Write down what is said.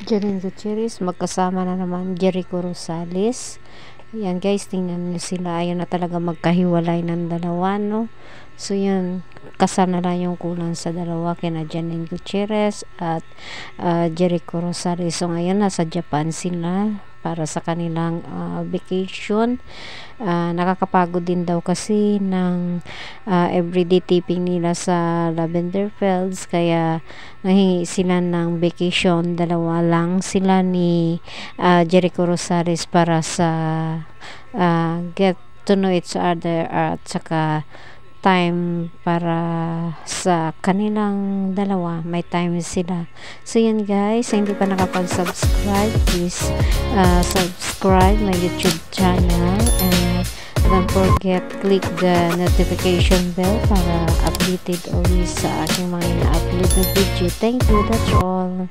Janine Gutierrez, magkasama na naman Jericho Rosales. Yan guys, tingnan nyo sila. Ayaw na talaga magkahiwalay ng dalawa, no? So yan, kasal na lang yung kulang sa dalawa, kina Janine Gutierrez at Jericho Rosales. So ngayon, nasa Japan sila para sa kanilang vacation. Nakakapagod din daw kasi ng everyday tipping nila sa Lavender Fields, kaya nahingi sila ng vacation. Dalawa lang sila ni Jericho Rosales para sa get to know each other at saka time para sa kanilang dalawa, may time sila. So yan guys, hindi pa nakapag-subscribe, please subscribe my YouTube channel and don't forget click the notification bell para updated always sa aking mga ina-upload na video. Thank you, that's all.